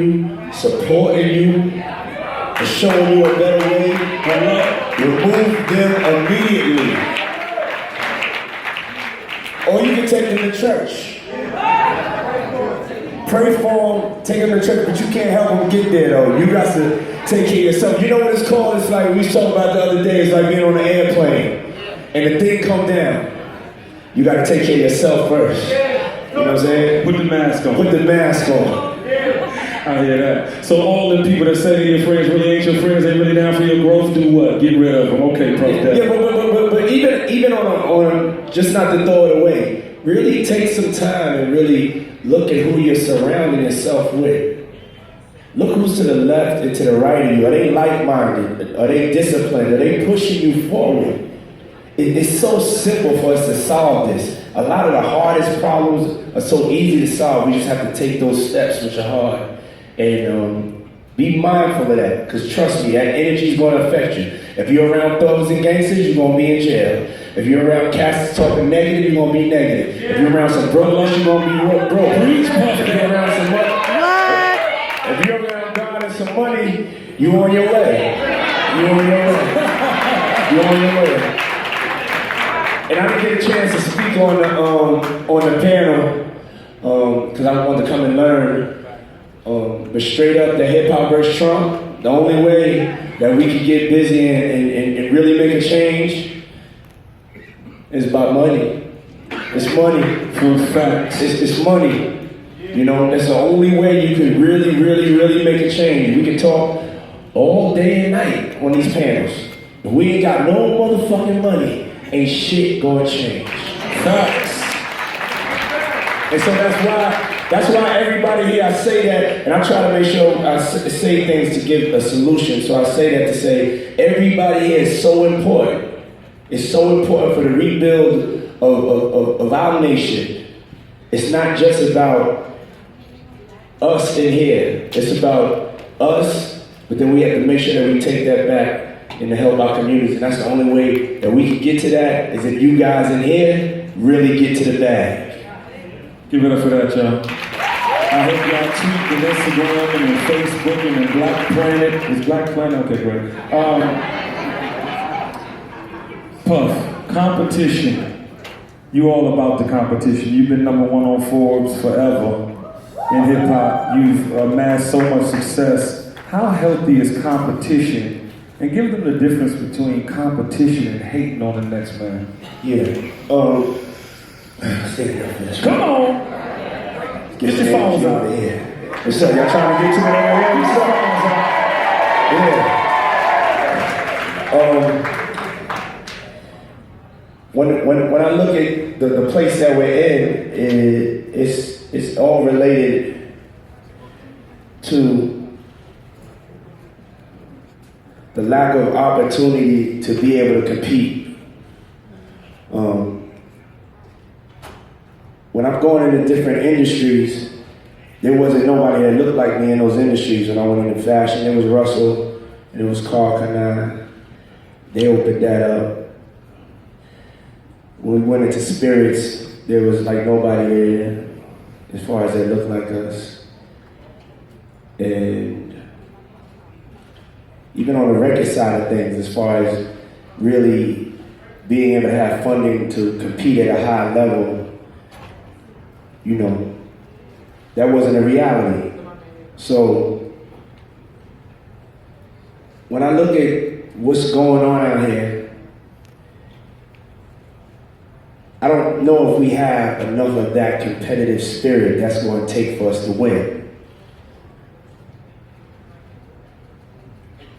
you, supporting you, and showing you a better way, remove them immediately. Or you can take them to church. Pray for them, take them to church, but you can't help them get there though. You got to take care of yourself. You know what it's called? It's like we was talking about the other day, it's like being on an airplane and the thing come down. You got to take care of yourself first. You know what I'm saying? Put the mask on. Put the mask on. I hear that. So all the people that say your friends really ain't your friends, they really down for your growth, do what? Get rid of them. Okay, Prof. Yeah, but even on just not to throw it away, really take some time and really look at who you're surrounding yourself with. Look who's to the left and to the right of you. Are they like-minded? Are they disciplined? Are they pushing you forward? It's so simple for us to solve this. A lot of the hardest problems are so easy to solve. We just have to take those steps, which are hard. And be mindful of that, because trust me, that energy is going to affect you. If you're around thugs and gangsters, you're going to be in jail. If you're around cats talking negative, you're going to be negative. If you're around some broke ones, you're going to be broke. If you're around some money, if you're around God and some money, you're on your way. You're on your way. You're on your way. And I didn't get a chance to speak on the panel because I wanted to come and learn. But straight up, the hip hop versus Trump, the only way that we can get busy and really make a change is by money. It's money. For a fact. It's money. You know, that's the only way you can really make a change. We can talk all day and night on these panels. If we ain't got no motherfucking money, ain't shit gonna change. Facts. And so that's why everybody here, I say that, and I try to make sure I say things to give a solution. So I say that to say everybody here is so important. It's so important for the rebuild of our nation. It's not just about us in here. It's about us, but then we have to make sure that we take that back and to help our communities. And that's the only way that we can get to that is if you guys in here really get to the bag. Give it up for that, y'all. I hope y'all tweet and Instagram and Facebook and the Black Planet. Is Black Planet? Okay, great. Puff, competition. You all about the competition. You've been #1 on Forbes forever in hip hop. You've amassed so much success. How healthy is competition? And give them the difference between competition and hating on the next man. Yeah. Come on! Get your phones out of here. What's up? Y'all trying to get to me over here? What's up? Yeah. When I look at the place that we're in, it's all related to the lack of opportunity to be able to compete. When I'm going into different industries, there wasn't nobody that looked like me in those industries. When I went into fashion, it was Russell, and it was Carl Kanan. They opened that up. When we went into spirits, there was like nobody there as far as they looked like us. And even on the record side of things, as far as really being able to have funding to compete at a high level, you know, that wasn't a reality. So when I look at what's going on out here, I don't know if we have enough of that competitive spirit that's going to take for us to win.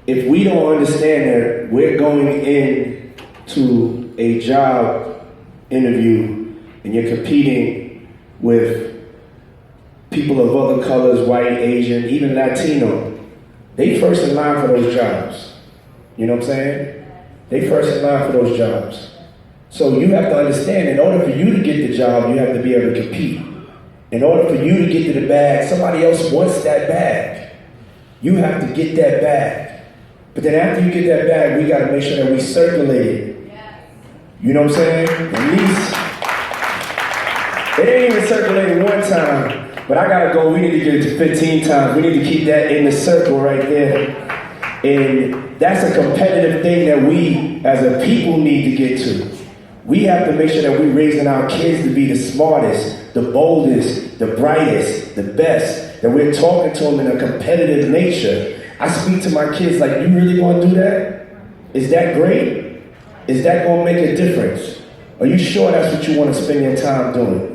If we don't understand that we're going into a job interview and you're competing with people of other colors, white, Asian, even Latino, they first in line for those jobs. You know what I'm saying? They first in line for those jobs. So you have to understand, in order for you to get the job, you have to be able to compete. In order for you to get to the bag, somebody else wants that bag. You have to get that bag. But then after you get that bag, we got to make sure that we circulate it. You know what I'm saying? At least, it ain't even circulated one time. But I gotta go. We need to get it to 15 times. We need to keep that in the circle right there. And that's a competitive thing that we, as a people, need to get to. We have to make sure that we're raising our kids to be the smartest, the boldest, the brightest, the best, that we're talking to them in a competitive nature. I speak to my kids like, you really want to do that? Is that great? Is that going to make a difference? Are you sure that's what you want to spend your time doing?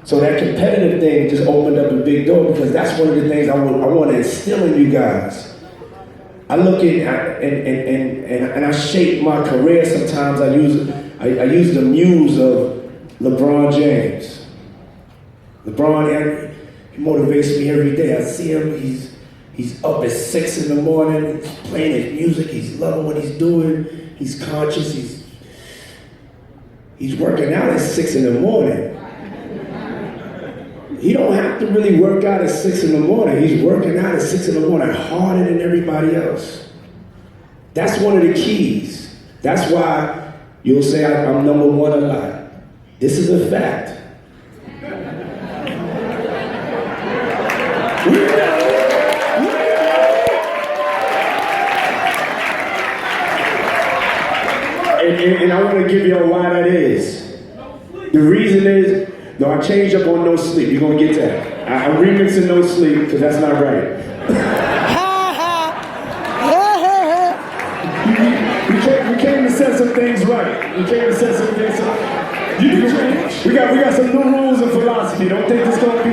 So that competitive thing just opened up a big door, because that's one of the things I want to instill in you guys. I look at and I shape my career sometimes. I use the muse of LeBron James. LeBron, he motivates me every day. I see him, he's up at 6 in the morning, he's playing his music, he's loving what he's doing, he's conscious, he's working out at 6 in the morning. He don't have to really work out at 6 in the morning. He's working out at 6 in the morning harder than everybody else. That's one of the keys. That's why you'll say I'm number one a lot. This is a fact. And I want to give you why that is. The reason is, no, I changed up on no sleep. You're going to get that. I'm remixing no sleep because that's not right. we came to set some things right. We came to set some things right. You can change. We got some new rules of philosophy. Don't think this going to be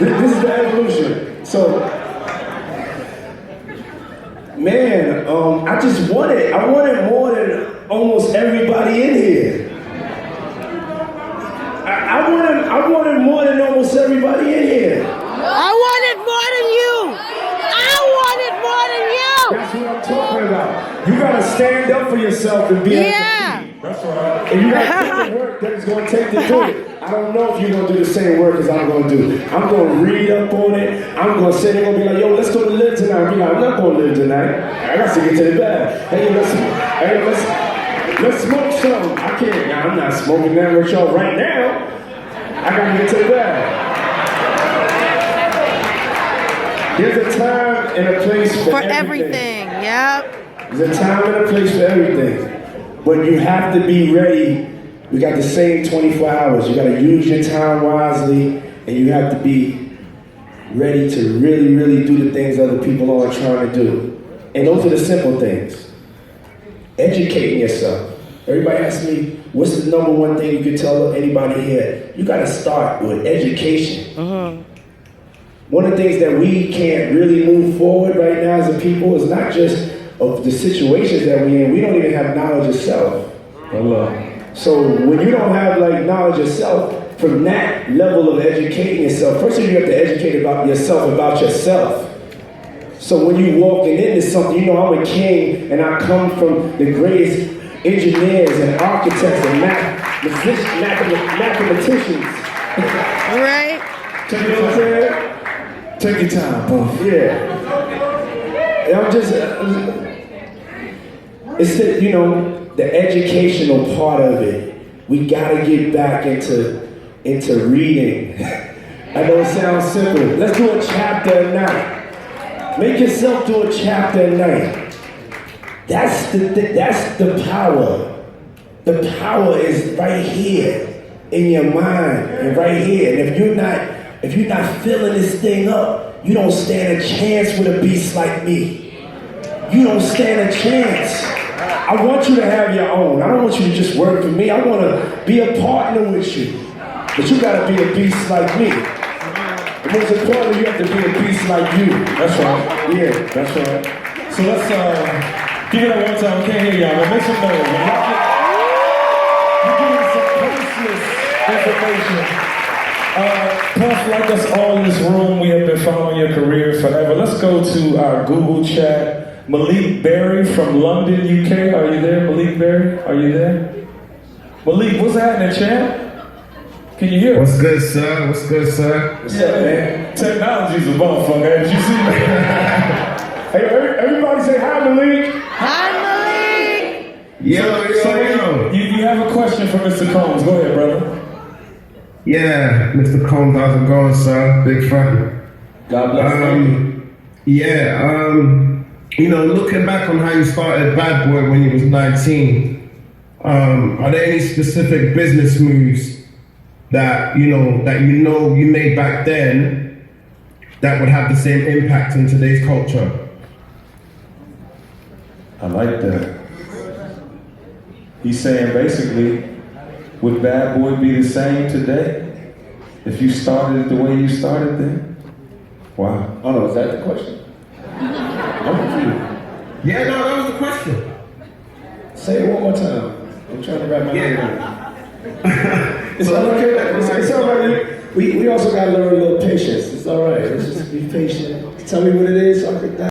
this is the evolution. So, man, I wanted more than almost everybody in here. I wanted more than almost everybody in here. I wanted more than you. I wanted more than you. That's what I'm talking about. You gotta stand up for yourself and be able to compete. That's right. And you gotta take the work that it's gonna take to do it. I don't know if you're gonna do the same work as I'm gonna do. I'm gonna read up on it. I'm gonna say they're gonna be like, yo, let's go to live tonight. I'll be like, I'm not gonna live tonight. I got to get to the bed. Let's smoke some. I can't. I'm not smoking that with y'all right now. I gotta get to the bed. There's a time and a place for everything. Yep. There's a time and a place for everything. But you have to be ready. We got the same 24 hours. You gotta use your time wisely, and you have to be ready to really, really do the things other people are trying to do. And those are the simple things. Educating yourself. Everybody asks me, what's the number one thing you could tell anybody here? You gotta start with education. One of the things that we can't really move forward right now as a people is not just of the situations that we're in. We don't even have knowledge of self. So when you don't have knowledge of self, from that level of educating yourself, first of all, you have to educate about yourself. So when you walking into something, you know I'm a king and I come from the greatest engineers and architects and mathematicians. Right? You know what I'm saying? Take your time, Puff. Yeah. And it's the educational part of it. We gotta get back into reading. I know it sounds simple. Let's do a chapter a night. Make yourself do a chapter a night. That's the power. The power is right here in your mind and right here. And if you're not filling this thing up, you don't stand a chance with a beast like me. You don't stand a chance. I want you to have your own. I don't want you to just work for me. I want to be a partner with you. But you got to be a beast like me. And most importantly, you have to be a beast like you. That's right. Yeah, that's right. So let's give it up one time. We can't hear y'all, but make some noise. You're giving some priceless information. Puff, like us all in this room, we have been following your career forever. Let's go to our Google chat. Malik Berry from London, UK. Are you there, Malik Berry? Are you there? Malik, what's happening, champ? Can you hear us? What's good, sir? What's good, sir? What's up, man? Technology's a motherfucker, as you see. Hey, everybody say hi, Malik. Hi, Malik. Yo. You have a question for Mr. Combs. Go ahead, brother. Yeah, Mr. Combs, how's it going, sir? Big fan. God bless you. You know, looking back on how you started Bad Boy when you was 19, are there any specific business moves that you know you made back then that would have the same impact in today's culture? I like that. He's saying basically, would Bad Boy be the same today if you started it the way you started then? Wow. Oh, is that the question? I'm confused. Yeah, no, that was the question. Say it one more time. I'm trying to wrap my head around it. It's all okay. It's all right. We also got to learn a little patience. It's all right. Let's just be patient. Tell me what it is so I can